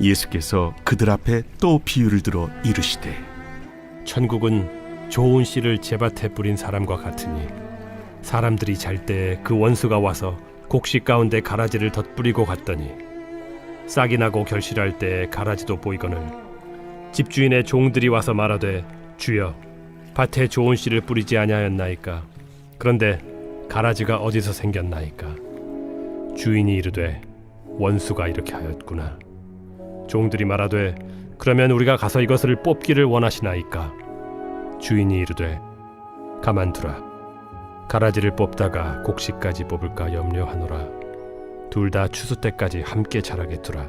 예수께서 그들 앞에 또 비유를 들어 이르시되 천국은 좋은 씨를 제밭에 뿌린 사람과 같으니 사람들이 잘 때 그 원수가 와서 곡식 가운데 가라지를 덧뿌리고 갔더니 싹이 나고 결실할 때 가라지도 보이거늘 집주인의 종들이 와서 말하되 주여 밭에 좋은 씨를 뿌리지 아니하였나이까 그런데 가라지가 어디서 생겼나이까 주인이 이르되 원수가 이렇게 하였구나 종들이 말하되 그러면 우리가 가서 이것을 뽑기를 원하시나이까 주인이 이르되 가만두라 가라지를 뽑다가 곡식까지 뽑을까 염려하노라 둘 다 추수 때까지 함께 자라게 두라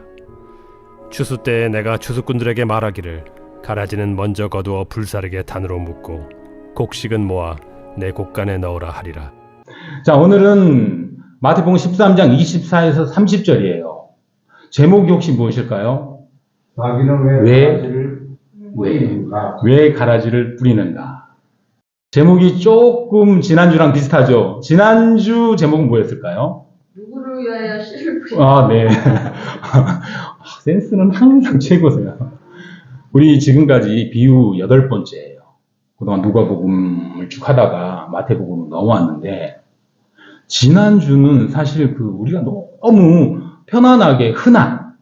추수 때에 내가 추수꾼들에게 말하기를 가라지는 먼저 거두어 불사르게 단으로 묶고 곡식은 모아 내 곡간에 넣으라 하리라. 자, 오늘은 마태복음 13장 24에서 30절이에요. 제목이 혹시 무엇일까요? 마귀는 왜 가라지를 뿌리는가? 제목이 조금 지난주랑 비슷하죠? 지난주 제목은 뭐였을까요? 누구를 위하여 씨를 뿌리 네. 센스는 항상 최고세요. 우리 지금까지 비유 8번째예요. 그동안 누가복음을 쭉 하다가 마태복음으로 넘어왔는데, 지난주는 사실 우리가 너무 편안하게 흔한,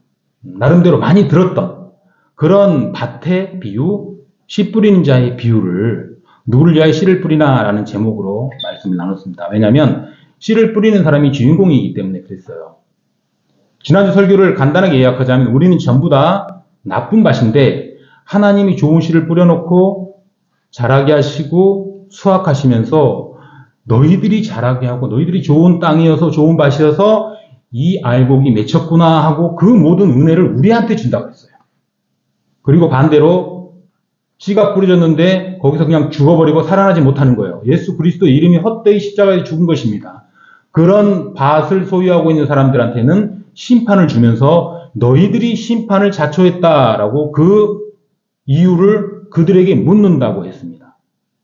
나름대로 많이 들었던 그런 밭의 비유, 씨 뿌리는 자의 비유를 누구를 위하여 씨를 뿌리나 라는 제목으로 말씀을 나눴습니다. 왜냐하면 씨를 뿌리는 사람이 주인공이기 때문에 그랬어요. 지난주 설교를 간단하게 요약하자면 우리는 전부 다 나쁜 밭인데 하나님이 좋은 씨를 뿌려놓고 자라게 하시고 수확하시면서 너희들이 자라게 하고 너희들이 좋은 땅이어서 좋은 밭이어서 이 알곡이 맺혔구나 하고 그 모든 은혜를 우리한테 준다고 했어요. 그리고 반대로 씨가 뿌려졌는데 거기서 그냥 죽어버리고 살아나지 못하는 거예요. 예수 그리스도 이름이 헛되이 십자가에 죽은 것입니다. 그런 밭을 소유하고 있는 사람들한테는 심판을 주면서 너희들이 심판을 자초했다라고 그 이유를 그들에게 묻는다고 했습니다.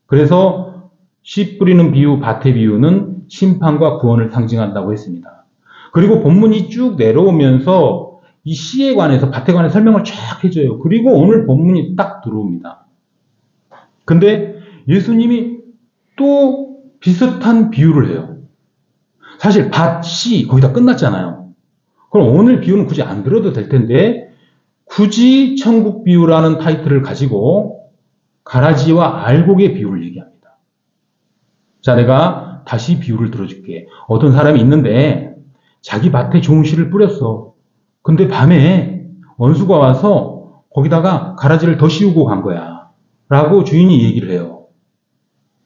그래서 씨 뿌리는 비유, 밭의 비유는 심판과 구원을 상징한다고 했습니다. 그리고 본문이 쭉 내려오면서 이 씨에 관해서, 밭에 관해서 설명을 쫙 해줘요. 그리고 오늘 본문이 딱 들어옵니다. 근데 예수님이 또 비슷한 비유를 해요. 사실 밭, 씨 거의 다 끝났잖아요. 그럼 오늘 비유는 굳이 안 들어도 될 텐데 굳이 천국 비유라는 타이틀을 가지고 가라지와 알곡의 비유를 얘기합니다. 자, 내가 다시 비유를 들어줄게. 어떤 사람이 있는데 자기 밭에 좋은 씨를 뿌렸어. 근데 밤에 원수가 와서 거기다가 가라지를 더 씌우고 간 거야 라고 주인이 얘기를 해요.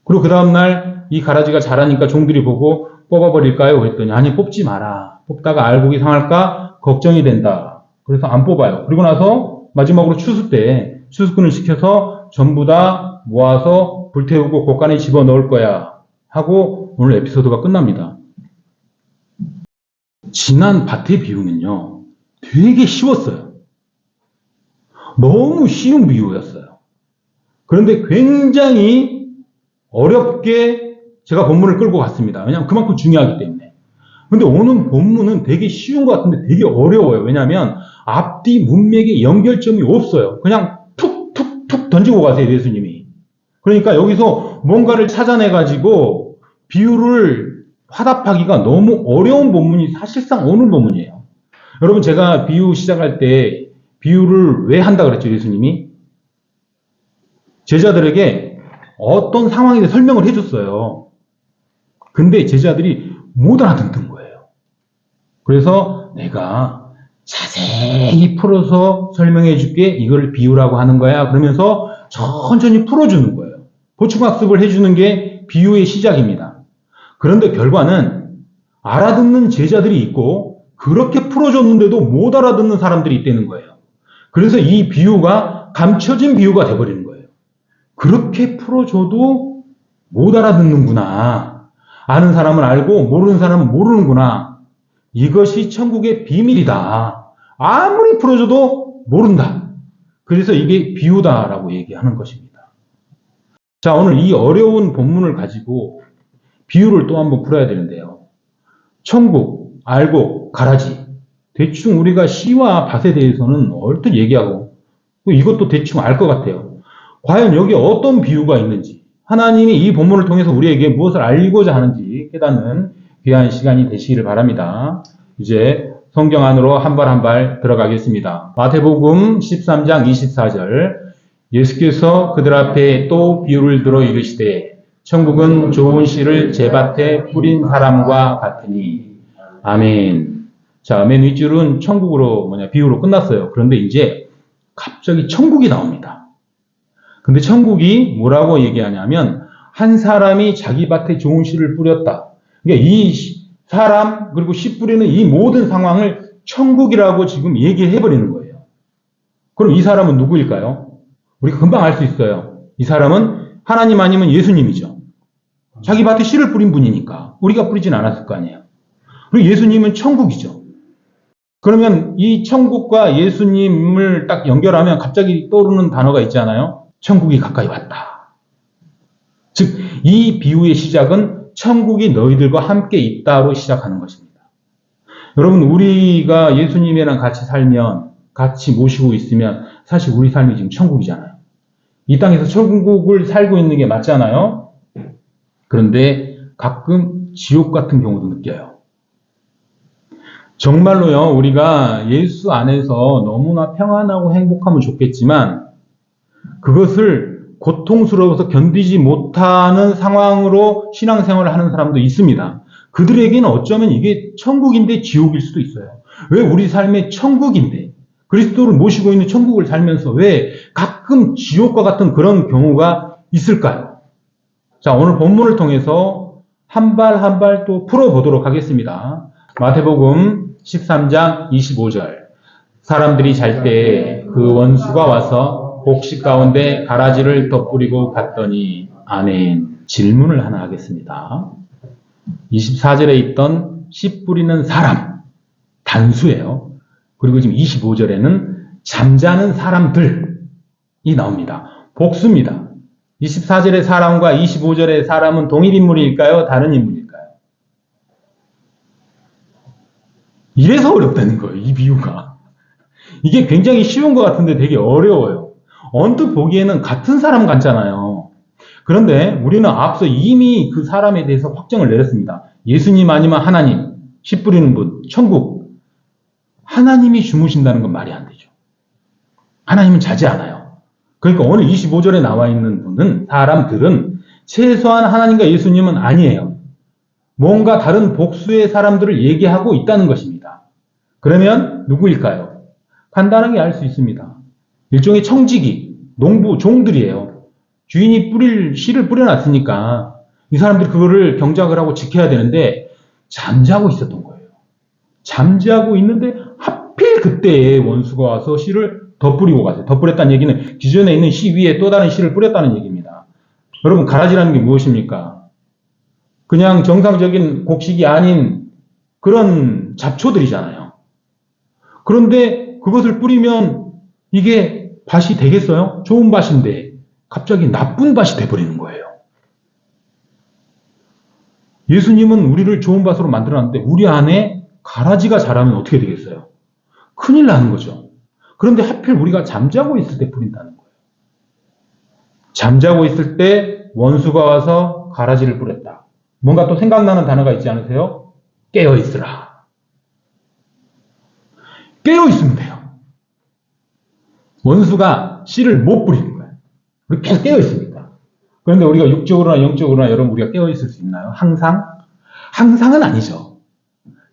그리고 그 다음날 이 가라지가 자라니까 종들이 보고 뽑아버릴까요? 그랬더니 아니, 뽑지 마라. 뽑다가 알곡이 상할까 걱정이 된다. 그래서 안 뽑아요. 그리고 나서 마지막으로 추수 때 추수꾼을 시켜서 전부 다 모아서 불태우고 곡간에 집어넣을 거야 하고 오늘 에피소드가 끝납니다. 지난 밭의 비유는요 되게 쉬웠어요. 너무 쉬운 비유였어요. 그런데 굉장히 어렵게 제가 본문을 끌고 갔습니다. 왜냐하면 그만큼 중요하기 때문에. 근데 오늘 본문은 되게 쉬운 것 같은데 되게 어려워요. 왜냐하면 앞뒤 문맥에 연결점이 없어요. 그냥 툭툭툭 던지고 가세요, 예수님이. 그러니까 여기서 뭔가를 찾아내가지고 비유를 화답하기가 너무 어려운 본문이 사실상 오늘 본문이에요. 여러분, 제가 비유 시작할 때 비유를 왜 한다 그랬죠, 예수님이? 제자들에게 어떤 상황에 대해 설명을 해줬어요. 근데 제자들이 못 알아듣는 거예요. 그래서 내가 자세히 풀어서 설명해 줄게. 이걸 비유라고 하는 거야. 그러면서 천천히 풀어주는 거예요. 보충학습을 해주는 게 비유의 시작입니다. 그런데 결과는 알아듣는 제자들이 있고 그렇게 풀어줬는데도 못 알아듣는 사람들이 있다는 거예요. 그래서 이 비유가 감춰진 비유가 돼버리는 거예요. 그렇게 풀어줘도 못 알아듣는구나. 아는 사람은 알고 모르는 사람은 모르는구나. 이것이 천국의 비밀이다. 아무리 풀어줘도 모른다. 그래서 이게 비유다라고 얘기하는 것입니다. 자, 오늘 이 어려운 본문을 가지고 비유를 또 한번 풀어야 되는데요. 천국, 알곡, 가라지. 대충 우리가 씨와 밭에 대해서는 얼핏 얘기하고 이것도 대충 알 것 같아요. 과연 여기 어떤 비유가 있는지, 하나님이 이 본문을 통해서 우리에게 무엇을 알리고자 하는지 깨닫는 귀한 시간이 되시기를 바랍니다. 이제 성경 안으로 한 발 한 발 들어가겠습니다. 마태복음 13장 24절, 예수께서 그들 앞에 또 비유를 들어 이르시되 천국은 좋은 씨를 제밭에 뿌린 사람과 같으니. 아멘. 자, 맨 윗줄은 천국으로 비유로 끝났어요. 그런데 이제 갑자기 천국이 나옵니다. 근데 천국이 뭐라고 얘기하냐면 한 사람이 자기 밭에 좋은 씨를 뿌렸다. 그러니까 이 사람 그리고 씨 뿌리는 이 모든 상황을 천국이라고 지금 얘기해 버리는 거예요. 그럼 이 사람은 누구일까요? 우리가 금방 알 수 있어요. 이 사람은 하나님 아니면 예수님이죠. 자기 밭에 씨를 뿌린 분이니까 우리가 뿌리진 않았을 거 아니에요. 그리고 예수님은 천국이죠. 그러면 이 천국과 예수님을 딱 연결하면 갑자기 떠오르는 단어가 있잖아요. 천국이 가까이 왔다. 즉, 이 비유의 시작은 천국이 너희들과 함께 있다로 시작하는 것입니다. 여러분, 우리가 예수님이랑 같이 살면, 같이 모시고 있으면 사실 우리 삶이 지금 천국이잖아요. 이 땅에서 천국을 살고 있는 게 맞잖아요. 그런데 가끔 지옥 같은 경우도 느껴요. 정말로요, 우리가 예수 안에서 너무나 평안하고 행복하면 좋겠지만 그것을 고통스러워서 견디지 못하는 상황으로 신앙생활을 하는 사람도 있습니다. 그들에게는 어쩌면 이게 천국인데 지옥일 수도 있어요. 왜 우리 삶의 천국인데 그리스도를 모시고 있는 천국을 살면서 왜 가끔 지옥과 같은 그런 경우가 있을까요? 자, 오늘 본문을 통해서 한 발 한 발 또 풀어보도록 하겠습니다. 마태복음 13장 25절, 사람들이 잘 때 그 원수가 와서 곡식 가운데 가라지를 덧뿌리고 갔더니. 아멘. 질문을 하나 하겠습니다. 24절에 있던 씨 뿌리는 사람, 단수예요. 그리고 지금 25절에는 잠자는 사람들이 나옵니다. 복수입니다. 24절의 사람과 25절의 사람은 동일 인물일까요? 다른 인물일까요? 이래서 어렵다는 거예요, 이 비유가. 이게 굉장히 쉬운 것 같은데 되게 어려워요. 언뜻 보기에는 같은 사람 같잖아요. 그런데 우리는 앞서 이미 그 사람에 대해서 확정을 내렸습니다. 예수님 아니면 하나님, 씨 뿌리는 분, 천국. 하나님이 주무신다는 건 말이 안 되죠. 하나님은 자지 않아요. 그러니까 오늘 25절에 나와 있는 분은, 사람들은 최소한 하나님과 예수님은 아니에요. 뭔가 다른 복수의 사람들을 얘기하고 있다는 것입니다. 그러면 누구일까요? 간단하게 알 수 있습니다. 일종의 청지기, 농부, 종들이에요. 주인이 씨를 뿌려놨으니까 이 사람들이 그거를 경작을 하고 지켜야 되는데 잠자고 있었던 거예요. 잠자고 있는데 하필 그때에 원수가 와서 씨를 덧뿌리고 가세요. 덧뿌렸다는 얘기는 기존에 있는 씨 위에 또 다른 씨를 뿌렸다는 얘기입니다. 여러분, 가라지라는 게 무엇입니까? 그냥 정상적인 곡식이 아닌 그런 잡초들이잖아요. 그런데 그것을 뿌리면 이게 밭이 되겠어요? 좋은 밭인데 갑자기 나쁜 밭이 돼버리는 거예요. 예수님은 우리를 좋은 밭으로 만들어놨는데 우리 안에 가라지가 자라면 어떻게 되겠어요? 큰일 나는 거죠. 그런데 하필 우리가 잠자고 있을 때 뿌린다는 거예요. 잠자고 있을 때 원수가 와서 가라지를 뿌렸다. 뭔가 또 생각나는 단어가 있지 않으세요? 깨어있으라. 깨어있으면 돼요. 원수가 씨를 못 뿌리는 거예요. 우리 계속 깨어있습니다. 그런데 우리가 육적으로나 영적으로나 여러분 우리가 깨어있을 수 있나요? 항상? 항상은 아니죠.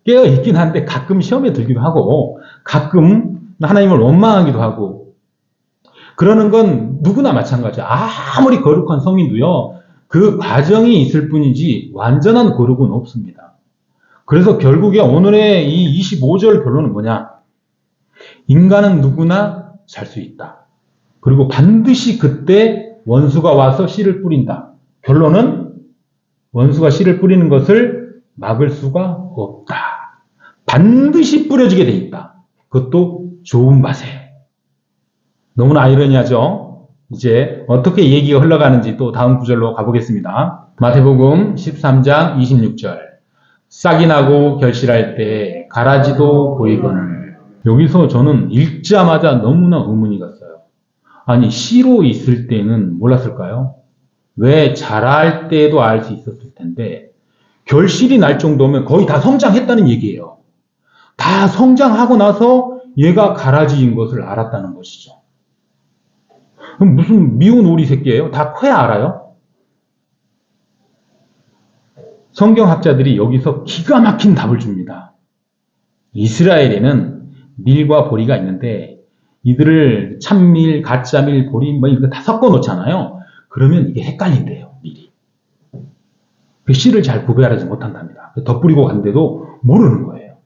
깨어있긴 한데 가끔 시험에 들기도 하고 가끔 하나님을 원망하기도 하고 그러는 건 누구나 마찬가지예요. 아무리 거룩한 성인도요. 그 과정이 있을 뿐이지 완전한 거룩은 없습니다. 그래서 결국에 오늘의 이 25절 결론은 뭐냐? 인간은 누구나 살 수 있다. 그리고 반드시 그때 원수가 와서 씨를 뿌린다. 결론은 원수가 씨를 뿌리는 것을 막을 수가 없다. 반드시 뿌려지게 돼 있다. 그것도 좋은 밭에. 너무나 아이러니하죠? 이제 어떻게 얘기가 흘러가는지 또 다음 구절로 가보겠습니다. 마태복음 13장 26절. 싹이 나고 결실할 때 가라지도 보이거늘. 여기서 저는 읽자마자 너무나 의문이 갔어요. 아니, 씨로 있을 때는 몰랐을까요? 왜 자랄 때도 알 수 있었을 텐데 결실이 날 정도면 거의 다 성장했다는 얘기예요. 다 성장하고 나서 얘가 가라지인 것을 알았다는 것이죠. 그럼 무슨 미운 오리 새끼예요? 다 커야 알아요? 성경학자들이 여기서 기가 막힌 답을 줍니다. 이스라엘에는 밀과 보리가 있는데 이들을 참밀, 가짜밀, 보리 뭐 이거 다 섞어 놓잖아요. 그러면 이게 헷갈린대요, 밀이. 그 씨를 잘 구별하지 못한답니다. 덧뿌리고 간데도 모르는 거예요.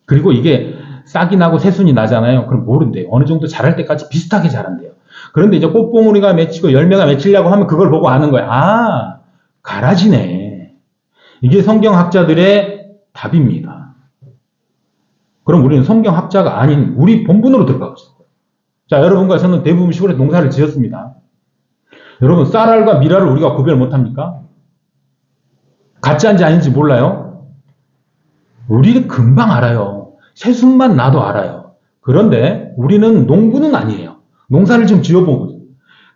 그리고 이게 싹이 나고 새순이 나잖아요. 그럼 모른대요. 어느 정도 자랄 때까지 비슷하게 자란대요. 그런데 이제 꽃봉오리가 맺히고 열매가 맺히려고 하면 그걸 보고 아는 거예요. 아, 가라지네. 이게 성경학자들의 답입니다. 그럼 우리는 성경학자가 아닌 우리 본분으로 들어가고 있어요. 자, 여러분과 저는 대부분 시골에 농사를 지었습니다. 여러분, 쌀알과 밀알을 우리가 구별 못합니까? 가짜인지 아닌지 몰라요? 우리는 금방 알아요. 새순만 나도 알아요. 그런데 우리는 농부는 아니에요. 농사를 좀 지어보고.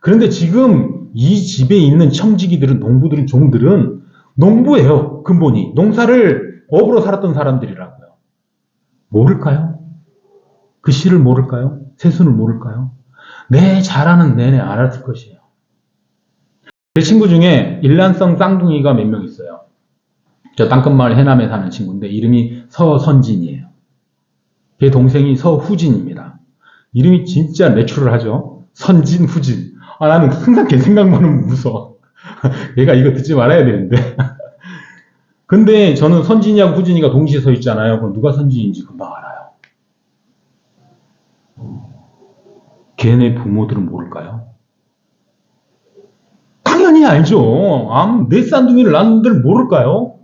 그런데 지금 이 집에 있는 청지기들은, 농부들은, 종들은 농부예요. 근본이. 농사를 업으로 살았던 사람들이라고요. 모를까요? 그 씨를 모를까요? 새순을 모를까요? 내 자라는 내내 알았을 것이에요. 제 친구 중에 일란성 쌍둥이가 몇 명 있어요. 저 땅끝마을 해남에 사는 친구인데 이름이 서선진이에요. 걔 동생이 서후진입니다. 이름이 진짜 내추럴하죠. 선진, 후진. 아, 나는 항상 걔 생각만 하면 무서워. 얘가 이거 듣지 말아야 되는데. 근데 저는 선진이하고 후진이가 동시에 서 있잖아요. 그럼 누가 선진인지 금방 알아요. 걔네 부모들은 모를까요? 당연히 알죠. 내 쌍둥이를 낳는들 모를까요?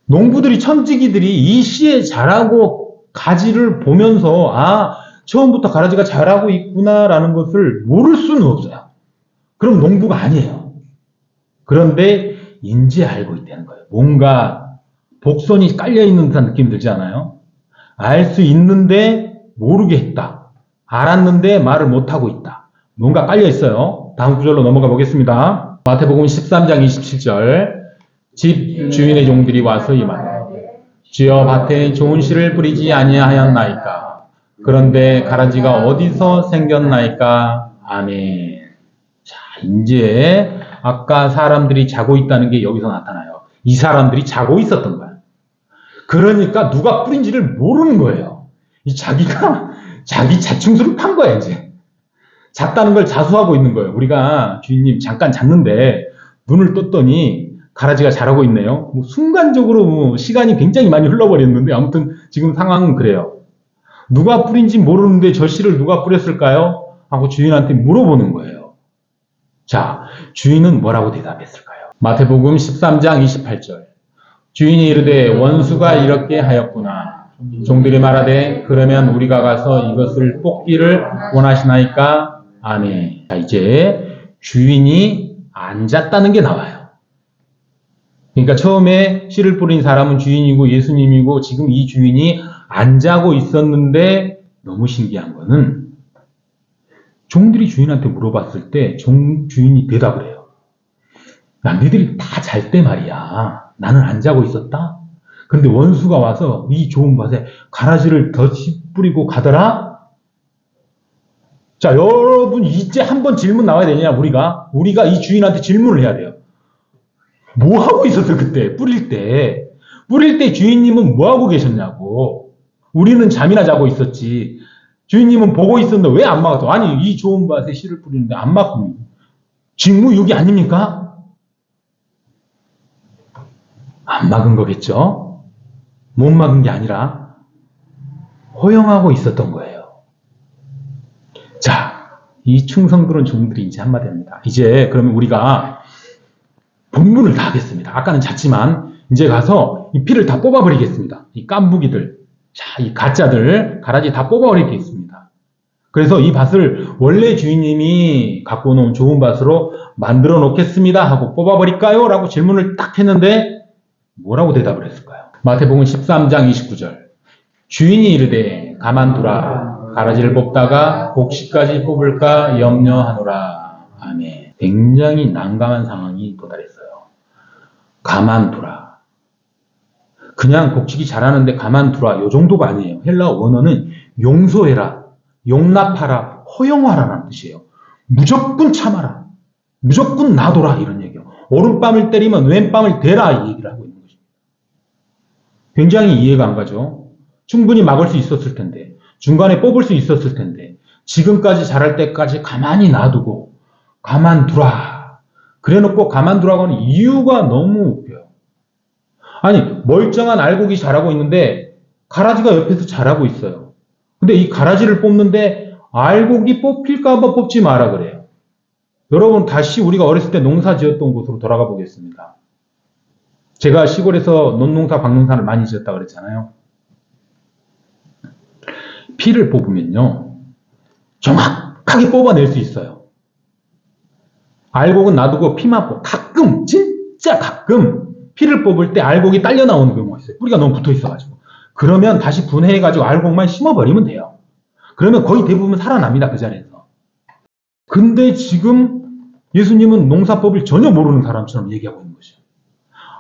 농부들이, 천지기들이 이 씨에 자라고 가지를 보면서 처음부터 가라지가 자라고 있구나라는 것을 모를 수는 없어요. 그럼 농부가 아니에요. 그런데 인지 알고 있다는 거예요. 뭔가 복선이 깔려있는 듯한 느낌 들지 않아요? 알 수 있는데 모르게 했다. 알았는데 말을 못하고 있다. 뭔가 깔려있어요. 다음 구절로 넘어가 보겠습니다. 마태복음 13장 27절. 집 주인의 종들이 와서 이말하되 주여 밭에 좋은 씨를 뿌리지 아니하였나이까. 그런데 가라지가 어디서 생겼나이까. 아멘. 자, 이제 아까 사람들이 자고 있다는 게 여기서 나타나요. 이 사람들이 자고 있었던 거야. 그러니까 누가 뿌린지를 모르는 거예요. 자기가 자기 자충수를 판 거야, 이제. 잤다는 걸 자수하고 있는 거예요. 우리가 주인님 잠깐 잤는데 눈을 떴더니 가라지가 자라고 있네요. 순간적으로 시간이 굉장히 많이 흘러버렸는데 아무튼 지금 상황은 그래요. 누가 뿌린지 모르는데 저 씨를 누가 뿌렸을까요? 하고 주인한테 물어보는 거예요. 자, 주인은 뭐라고 대답했을까요? 마태복음 13장 28절. 주인이 이르되 원수가 이렇게 하였구나. 종들이 말하되 그러면 우리가 가서 이것을 뽑기를 원하시나이까? 아멘. 자, 이제 주인이 앉았다는 게 나와요. 그러니까 처음에 씨를 뿌린 사람은 주인이고 예수님이고 지금 이 주인이 안 자고 있었는데 너무 신기한 거는 종들이 주인한테 물어봤을 때 주인이 대답을 해요. 야, 너희들이 다 잘 때 말이야. 나는 안 자고 있었다. 근데 원수가 와서 이 좋은 밭에 가라지를 더 뿌리고 가더라. 자, 여러분 이제 한번 질문 나와야 되냐? 우리가 이 주인한테 질문을 해야 돼요. 뭐 하고 있었어 그때? 뿌릴 때 주인님은 뭐 하고 계셨냐고. 우리는 잠이나 자고 있었지. 주인님은 보고 있었는데 왜 안 막았어? 아니, 이 좋은 밭에 씨를 뿌리는데 안 막고 직무유기 아닙니까? 안 막은 거겠죠? 못 막은 게 아니라 허용하고 있었던 거예요. 자, 이 충성스러운 종들이 이제 한마디 합니다. 이제 그러면 우리가 본분을 다 하겠습니다. 아까는 잤지만 이제 가서 이 피를 다 뽑아버리겠습니다. 이 깐부기들, 자, 이 가짜들, 가라지 다 뽑아버리겠습니다. 그래서 이 밭을 원래 주인님이 갖고 놓은 좋은 밭으로 만들어 놓겠습니다 하고 뽑아버릴까요? 라고 질문을 딱 했는데 뭐라고 대답을 했을까요? 마태복음 13장 29절. 주인이 이르되 가만두라. 가라지를 뽑다가 곡식까지 뽑을까 염려하노라. 아멘. 굉장히 난감한 상황이 도달했어요. 가만두라. 그냥 곡식이 자라는데 가만두라. 요 정도가 아니에요. 헬라어 원어는 용서해라, 용납하라, 허용하라라는 뜻이에요. 무조건 참아라. 무조건 놔둬라. 이런 얘기예요. 오른뺨을 때리면 왼뺨을 대라. 이 얘기를 하고 있는 것입니다. 굉장히 이해가 안 가죠. 충분히 막을 수 있었을 텐데, 중간에 뽑을 수 있었을 텐데, 지금까지 자랄 때까지 가만히 놔두고 가만두라. 그래놓고 가만두라고 하는 이유가 너무 웃겨요. 아니, 멀쩡한 알곡이 자라고 있는데 가라지가 옆에서 자라고 있어요. 근데 이 가라지를 뽑는데 알곡이 뽑힐까봐 뽑지 마라 그래요. 여러분, 다시 우리가 어렸을 때 농사 지었던 곳으로 돌아가 보겠습니다. 제가 시골에서 논농사, 방농사를 많이 지었다고 그랬잖아요. 피를 뽑으면요, 정확하게 뽑아낼 수 있어요. 알곡은 놔두고 피만 뽑고, 가끔, 진짜 가끔 피를 뽑을 때 알곡이 딸려 나오는 경우가 있어요. 뿌리가 너무 붙어 있어가지고. 그러면 다시 분해해가지고 알곡만 심어버리면 돼요. 그러면 거의 대부분 살아납니다, 그 자리에서. 근데 지금 예수님은 농사법을 전혀 모르는 사람처럼 얘기하고 있는 거죠.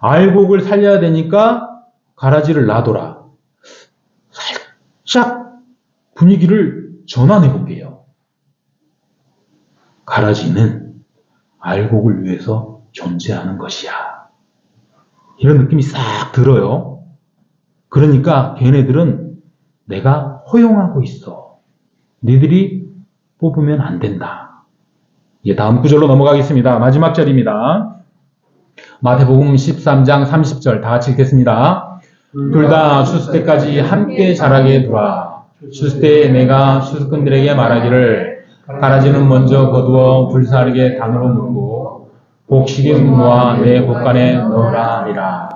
알곡을 살려야 되니까 가라지를 놔둬라. 살짝 분위기를 전환해 볼게요. 가라지는 알곡을 위해서 존재하는 것이야. 이런 느낌이 싹 들어요. 그러니까 걔네들은 내가 허용하고 있어. 너희들이 뽑으면 안 된다. 이제 다음 구절로 넘어가겠습니다. 마지막 절입니다. 마태복음 13장 30절 다 같이 읽겠습니다. 둘 다 추수 때까지 함께 자라게 두라. 추수 때에 내가 추수꾼들에게 말하기를 가라지는 먼저 거두어 불사르게 단으로 묶고 곡식은 모아 내 곳간에 넣으라 하리라.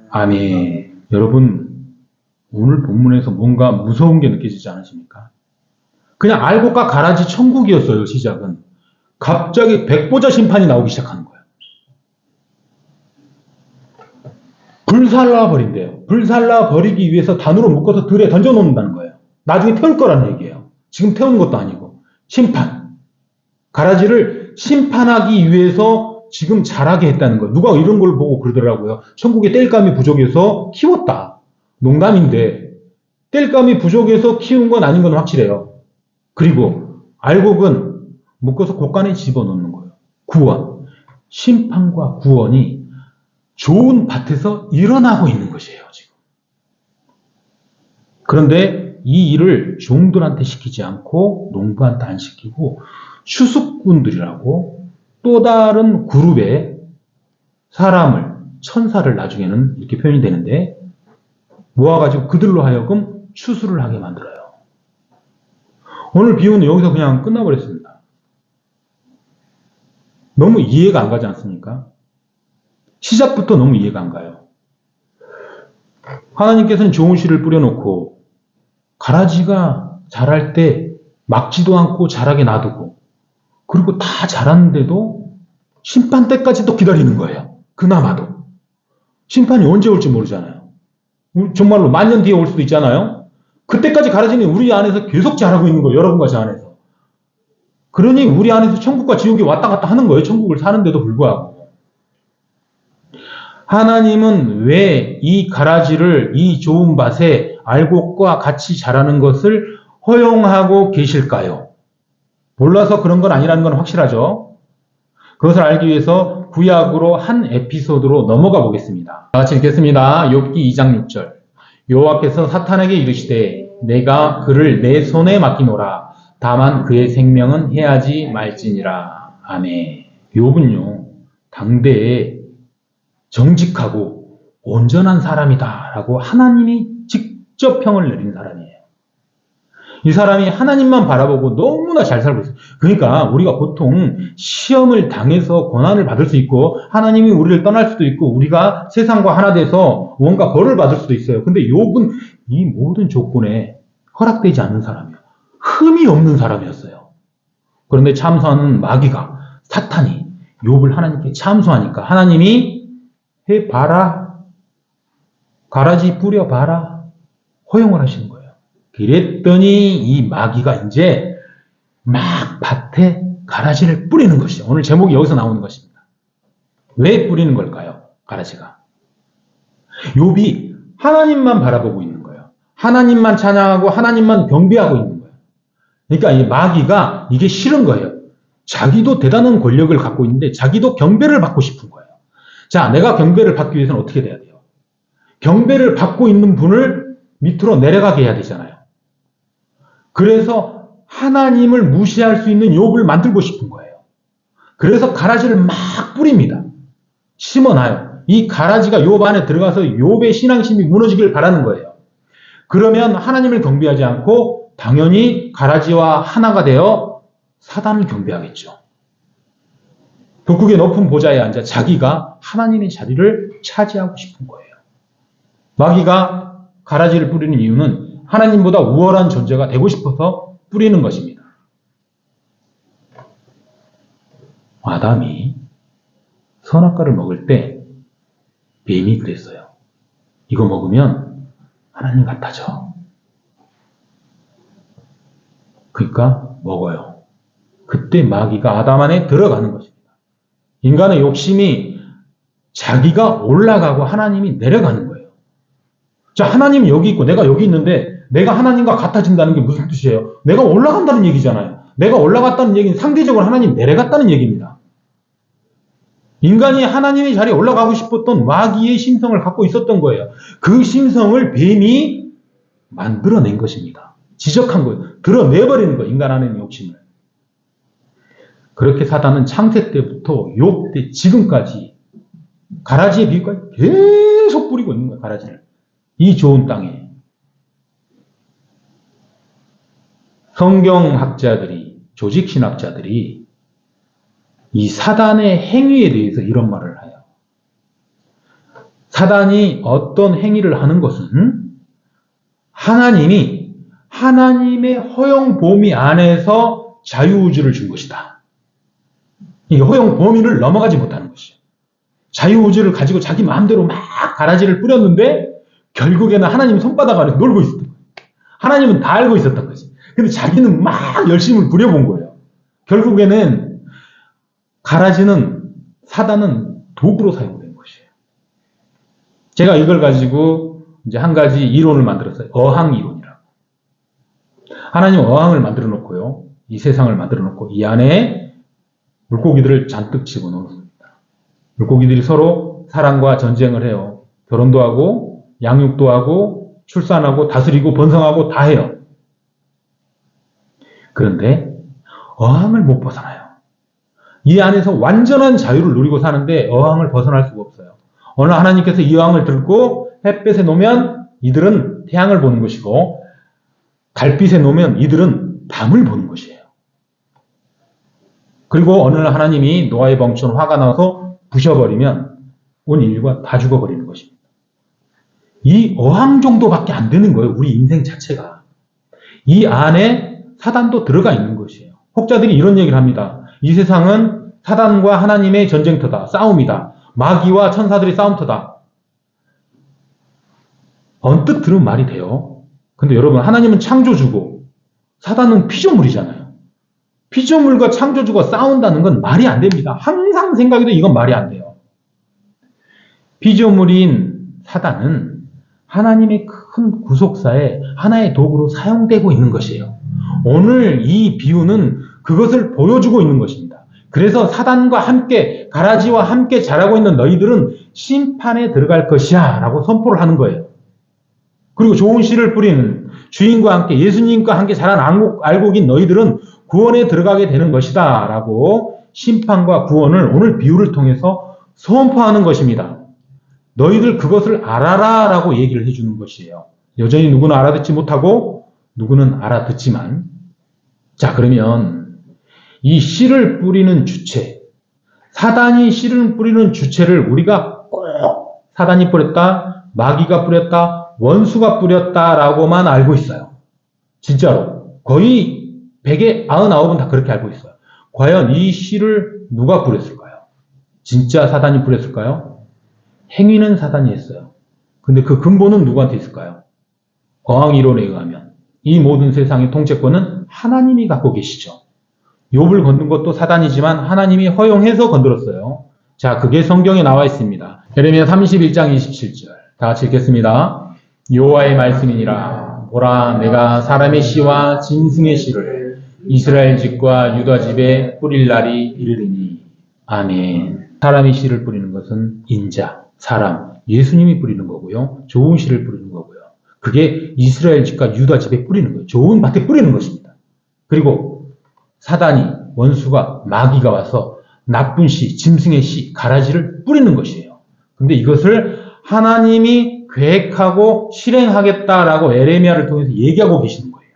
아멘. 여러분, 오늘 본문에서 뭔가 무서운 게 느껴지지 않으십니까? 그냥 알곡과 가라지 천국이었어요, 시작은. 갑자기 백보자 심판이 나오기 시작하는 거예요. 불살라 버린대요. 불살라 버리기 위해서 단으로 묶어서 들에 던져 놓는다는 거예요. 나중에 태울 거라는 얘기예요. 지금 태우는 것도 아니고. 심판. 가라지를 심판하기 위해서 지금 자라게 했다는 거예요. 누가 이런 걸 보고 그러더라고요. 천국에 땔감이 부족해서 키웠다. 농담인데 땔감이 부족해서 키운 건 아닌 건 확실해요. 그리고 알곡은 묶어서 곳간에 집어넣는 거예요. 구원. 심판과 구원이 좋은 밭에서 일어나고 있는 것이에요, 지금. 그런데 이 일을 종들한테 시키지 않고 농부한테 안 시키고 추수꾼들이라고 또 다른 그룹의 사람을, 천사를 나중에는 이렇게 표현이 되는데 모아가지고 그들로 하여금 추수를 하게 만들어요. 오늘 비유는 여기서 그냥 끝나버렸습니다. 너무 이해가 안 가지 않습니까? 시작부터 너무 이해가 안 가요. 하나님께서는 좋은 씨를 뿌려놓고 가라지가 자랄 때 막지도 않고 자라게 놔두고 그리고 다 자랐는데도 심판 때까지 또 기다리는 거예요. 그나마도. 심판이 언제 올지 모르잖아요. 정말로 만년 뒤에 올 수도 있잖아요. 그때까지 가라지는 우리 안에서 계속 자라고 있는 거예요. 여러분과 저 안에서. 그러니 우리 안에서 천국과 지옥이 왔다 갔다 하는 거예요. 천국을 사는데도 불구하고. 하나님은 왜 이 가라지를 이 좋은 밭에 알곡과 같이 자라는 것을 허용하고 계실까요? 몰라서 그런 건 아니라는 건 확실하죠. 그것을 알기 위해서 구약으로 한 에피소드로 넘어가 보겠습니다. 다 같이 읽겠습니다. 욥기 2장 6절. 여호와께서 사탄에게 이르시되 내가 그를 내 손에 맡기노라. 다만 그의 생명은 해하지 말지니라. 아멘. 욥은요, 당대에 정직하고 온전한 사람이다라고 하나님이 직접 평을 내린 사람이에요. 이 사람이 하나님만 바라보고 너무나 잘 살고 있어요. 그러니까 우리가 보통 시험을 당해서 고난을 받을 수 있고 하나님이 우리를 떠날 수도 있고 우리가 세상과 하나 돼서 뭔가 벌을 받을 수도 있어요. 근데 욥은 이 모든 조건에 허락되지 않는 사람이에요. 흠이 없는 사람이었어요. 그런데 참소하는 마귀가, 사탄이 욥을 하나님께 참소하니까 하나님이 해봐라. 가라지 뿌려봐라. 허용을 하시는 거예요. 그랬더니 이 마귀가 이제 막 밭에 가라지를 뿌리는 것이죠. 오늘 제목이 여기서 나오는 것입니다. 왜 뿌리는 걸까요? 가라지가. 욥이 하나님만 바라보고 있는 거예요. 하나님만 찬양하고 하나님만 경배하고 있는 거예요. 그러니까 이 마귀가 이게 싫은 거예요. 자기도 대단한 권력을 갖고 있는데 자기도 경배를 받고 싶은 거예요. 자, 내가 경배를 받기 위해서는 어떻게 돼야 돼요? 경배를 받고 있는 분을 밑으로 내려가게 해야 되잖아요. 그래서 하나님을 무시할 수 있는 욥을 만들고 싶은 거예요. 그래서 가라지를 막 뿌립니다. 심어놔요. 이 가라지가 욥 안에 들어가서 욥의 신앙심이 무너지길 바라는 거예요. 그러면 하나님을 경배하지 않고 당연히 가라지와 하나가 되어 사단을 경배하겠죠. 북극의 높은 보좌에 앉아 자기가 하나님의 자리를 차지하고 싶은 거예요. 마귀가 가라지를 뿌리는 이유는 하나님보다 우월한 존재가 되고 싶어서 뿌리는 것입니다. 아담이 선악과를 먹을 때 뱀이 그랬어요. 이거 먹으면 하나님 같아져. 그러니까 먹어요. 그때 마귀가 아담 안에 들어가는 것입니다. 인간의 욕심이 자기가 올라가고 하나님이 내려가는 거예요. 자, 하나님이 여기 있고 내가 여기 있는데 내가 하나님과 같아진다는 게 무슨 뜻이에요? 내가 올라간다는 얘기잖아요. 내가 올라갔다는 얘기는 상대적으로 하나님 내려갔다는 얘기입니다. 인간이 하나님의 자리에 올라가고 싶었던 마귀의 심성을 갖고 있었던 거예요. 그 심성을 뱀이 만들어낸 것입니다. 지적한 거예요. 드러내버리는 거예요. 인간 안에 있는 욕심을. 그렇게 사단은 창세 때부터 욥 때 지금까지 가라지의 비유까지 계속 뿌리고 있는 거예요. 가라지를. 이 좋은 땅에. 성경학자들이, 조직신학자들이 이 사단의 행위에 대해서 이런 말을 해요. 사단이 어떤 행위를 하는 것은 하나님이 하나님의 허용 범위 안에서 자유우주를 준 것이다. 이 허용 범위를 넘어가지 못하는 것이죠. 자유우주를 가지고 자기 마음대로 막 가라지를 뿌렸는데 결국에는 하나님 손바닥 안에 놀고 있었던 거예요. 하나님은 다 알고 있었던 거지. 근데 자기는 막 열심을 부려본 거예요. 결국에는 가라지는 사단은 도구로 사용된 것이에요. 제가 이걸 가지고 이제 한 가지 이론을 만들었어요. 어항 이론이라고. 하나님 어항을 만들어 놓고요. 이 세상을 만들어 놓고 이 안에 물고기들을 잔뜩 집어넣습니다. 물고기들이 서로 사랑과 전쟁을 해요. 결혼도 하고 양육도 하고 출산하고 다스리고 번성하고 다 해요. 그런데 어항을 못 벗어나요. 이 안에서 완전한 자유를 누리고 사는데 어항을 벗어날 수가 없어요. 어느 하나님께서 이 어항을 들고 햇볕에 놓으면 이들은 태양을 보는 것이고 달빛에 놓으면 이들은 밤을 보는 것이에요. 그리고 어느 날 하나님이 노아의 벙처럼 화가 나서 부셔버리면 온 인류가 다 죽어버리는 것입니다. 이 어항 정도밖에 안 되는 거예요. 우리 인생 자체가. 이 안에 사단도 들어가 있는 것이에요. 혹자들이 이런 얘기를 합니다. 이 세상은 사단과 하나님의 전쟁터다. 싸움이다. 마귀와 천사들의 싸움터다. 언뜻 들으면 말이 돼요. 근데 여러분, 하나님은 창조주고 사단은 피조물이잖아요. 피조물과 창조주가 싸운다는 건 말이 안 됩니다. 항상 생각해도 이건 말이 안 돼요. 피조물인 사단은 하나님의 큰 구속사에 하나의 도구로 사용되고 있는 것이에요. 오늘 이 비유는 그것을 보여주고 있는 것입니다. 그래서 사단과 함께 가라지와 함께 자라고 있는 너희들은 심판에 들어갈 것이야 라고 선포를 하는 거예요. 그리고 좋은 씨를 뿌리는 주인과 함께 예수님과 함께 자란 알곡인 너희들은 구원에 들어가게 되는 것이다 라고 심판과 구원을 오늘 비유를 통해서 선포하는 것입니다. 너희들 그것을 알아라 라고 얘기를 해주는 것이에요. 여전히 누구는 알아듣지 못하고 누구는 알아듣지만, 자, 그러면 이 씨를 뿌리는 주체, 사단이 씨를 뿌리는 주체를 우리가 꼭 사단이 뿌렸다, 마귀가 뿌렸다, 원수가 뿌렸다라고만 알고 있어요. 진짜로. 거의 100에 99은 다 그렇게 알고 있어요. 과연 이 씨를 누가 뿌렸을까요? 진짜 사단이 뿌렸을까요? 행위는 사단이 했어요. 근데 그 근본은 누구한테 있을까요? 어항 이론에 의하면 이 모든 세상의 통제권은 하나님이 갖고 계시죠. 욥을 건든 것도 사단이지만 하나님이 허용해서 건드렸어요. 자, 그게 성경에 나와 있습니다. 예레미야 31장 27절. 다 같이 읽겠습니다. 여호와의 말씀이니라. 보라, 내가 사람의 씨와 짐승의 씨를 이스라엘 집과 유다 집에 뿌릴 날이 이르리니. 아멘. 사람의 씨를 뿌리는 것은 인자, 사람, 예수님이 뿌리는 거고요. 좋은 씨를 뿌리는 거고요. 그게 이스라엘 집과 유다 집에 뿌리는 거예요. 좋은 밭에 뿌리는 것입니다. 그리고 사단이, 원수가, 마귀가 와서 나쁜 씨, 짐승의 씨, 가라지를 뿌리는 것이에요. 근데 이것을 하나님이 계획하고 실행하겠다라고 에레미야를 통해서 얘기하고 계시는 거예요.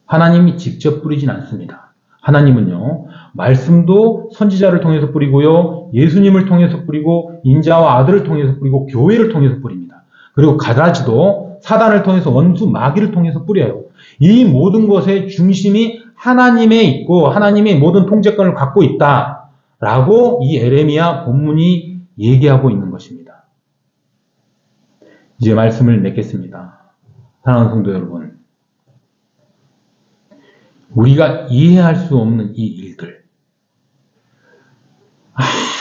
하나님이 직접 뿌리진 않습니다. 하나님은요, 말씀도 선지자를 통해서 뿌리고요, 예수님을 통해서 뿌리고, 인자와 아들을 통해서 뿌리고, 교회를 통해서 뿌립니다. 그리고 가라지도 사단을 통해서 원수, 마귀를 통해서 뿌려요. 이 모든 것의 중심이 하나님에 있고 하나님의 모든 통제권을 갖고 있다라고 이 에레미야 본문이 얘기하고 있는 것입니다. 이제 말씀을 맺겠습니다. 사랑하는 성도 여러분, 우리가 이해할 수 없는 이 일들,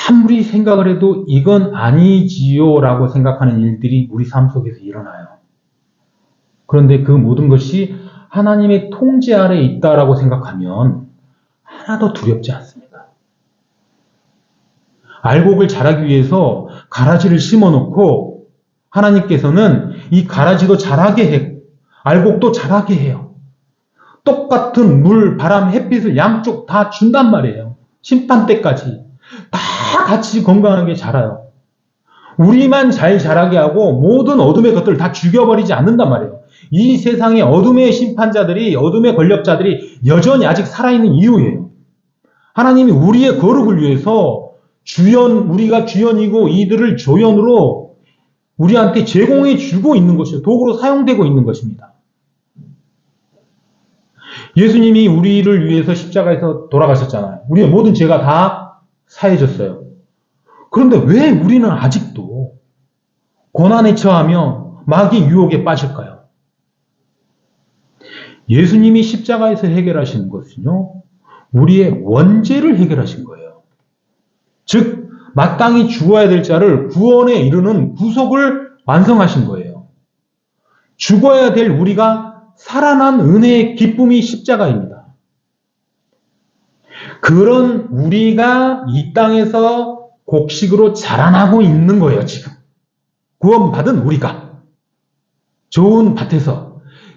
아무리 생각을 해도 이건 아니지요 라고 생각하는 일들이 우리 삶 속에서 일어나요. 그런데 그 모든 것이 하나님의 통제 아래에 있다라고 생각하면 하나도 두렵지 않습니다. 알곡을 자라기 위해서 가라지를 심어놓고 하나님께서는 이 가라지도 자라게 해, 알곡도 자라게 해요. 똑같은 물, 바람, 햇빛을 양쪽 다 준단 말이에요. 심판 때까지 다 같이 건강하게 자라요. 우리만 잘 자라게 하고 모든 어둠의 것들을 다 죽여버리지 않는단 말이에요. 이 세상의 어둠의 심판자들이, 어둠의 권력자들이 여전히 아직 살아있는 이유예요. 하나님이 우리의 거룩을 위해서 우리가 주연이고 이들을 조연으로 우리한테 제공해 주고 있는 것이요. 도구로 사용되고 있는 것입니다. 예수님이 우리를 위해서 십자가에서 돌아가셨잖아요. 우리의 모든 죄가 다 사해졌어요. 그런데 왜 우리는 아직도 고난에 처하며 마귀 유혹에 빠질까요? 예수님이 십자가에서 해결하신 것은요, 우리의 원죄를 해결하신 거예요. 즉, 마땅히 죽어야 될 자를 구원에 이르는 구속을 완성하신 거예요. 죽어야 될 우리가 살아난 은혜의 기쁨이 십자가입니다. 그런 우리가 이 땅에서 곡식으로 자라나고 있는 거예요, 지금. 구원받은 우리가. 좋은 밭에서.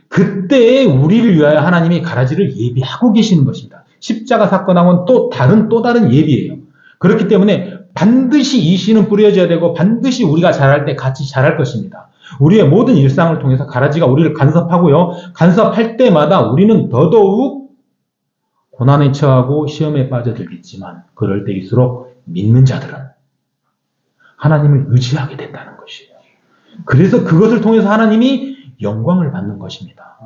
그때에 우리를 위하여 하나님이 가라지를 예비하고 계시는 것입니다. 십자가 사건하고는 또 다른 예비예요. 그렇기 때문에 반드시 이 씨는 뿌려져야 되고 반드시 우리가 자랄 때 같이 자랄 것입니다. 우리의 모든 일상을 통해서 가라지가 우리를 간섭하고요. 간섭할 때마다 우리는 더더욱 고난에 처하고 시험에 빠져들겠지만 그럴 때일수록 믿는 자들은 하나님을 의지하게 된다는 것이에요. 그래서 그것을 통해서 하나님이 영광을 받는 것입니다.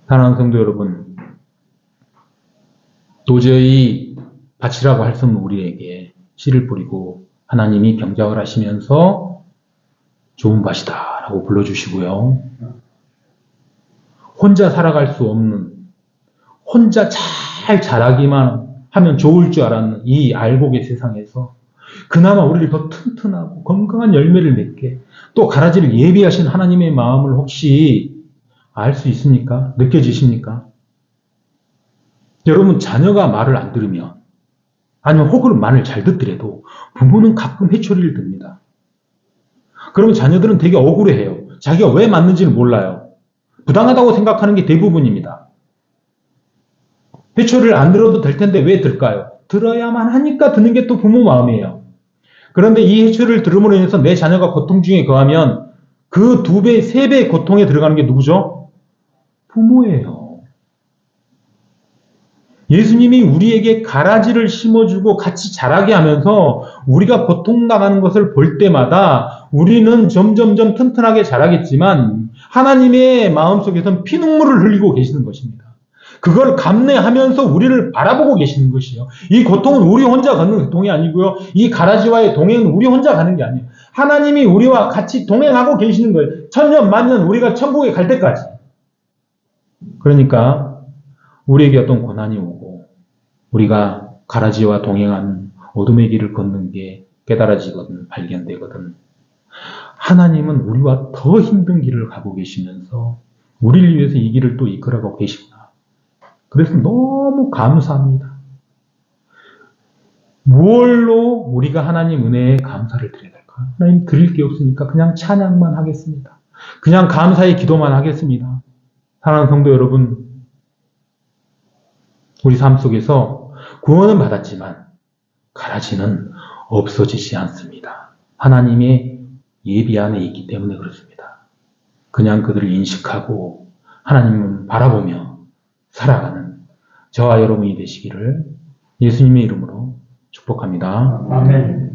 사랑하는 성도 여러분, 도저히 밭이라고 할 수 없는 우리에게 씨를 뿌리고 하나님이 병작을 하시면서 좋은 밭이다 라고 불러주시고요. 혼자 살아갈 수 없는, 혼자 잘 자라기만 하면 좋을 줄 알았는 이 알곡의 세상에서 그나마 우리를 더 튼튼하고 건강한 열매를 맺게 또 가라지를 예비하신 하나님의 마음을 혹시 알 수 있습니까? 느껴지십니까? 여러분, 자녀가 말을 안 들으면 아니면 혹은 말을 잘 듣더라도 부모는 가끔 회초리를 듭니다. 그러면 자녀들은 되게 억울해해요. 자기가 왜 맞는지를 몰라요. 부당하다고 생각하는 게 대부분입니다. 회초리를 안 들어도 될 텐데 왜 들까요? 들어야만 하니까 듣는 게 또 부모 마음이에요. 그런데 이 회초리를 들음으로 인해서 내 자녀가 고통 중에 거하면 그 2배, 3배의 고통에 들어가는 게 누구죠? 부모예요. 예수님이 우리에게 가라지를 심어주고 같이 자라게 하면서 우리가 고통당하는 것을 볼 때마다 우리는 점점점 튼튼하게 자라겠지만 하나님의 마음속에서는 피눈물을 흘리고 계시는 것입니다. 그걸 감내하면서 우리를 바라보고 계시는 것이에요. 이 고통은 우리 혼자 가는 고통이 아니고요. 이 가라지와의 동행은 우리 혼자 가는 게 아니에요. 하나님이 우리와 같이 동행하고 계시는 거예요. 천년 만년 우리가 천국에 갈 때까지. 그러니까 우리에게 어떤 고난이 오고 우리가 가라지와 동행하는 어둠의 길을 걷는 게 깨달아지거든, 발견되거든. 하나님은 우리와 더 힘든 길을 가고 계시면서 우리를 위해서 이 길을 또 이끌어가고 계십니다. 그래서 너무 감사합니다. 무엇로 우리가 하나님 은혜에 감사를 드려야 될까? 하나님 드릴 게 없으니까 그냥 찬양만 하겠습니다. 그냥 감사의 기도만 하겠습니다. 사랑하는 성도 여러분, 우리 삶 속에서 구원은 받았지만 가라지는 없어지지 않습니다. 하나님의 예비 안에 있기 때문에 그렇습니다. 그냥 그들을 인식하고 하나님을 바라보며 살아가는 저와 여러분이 되시기를 예수님의 이름으로 축복합니다. 아멘.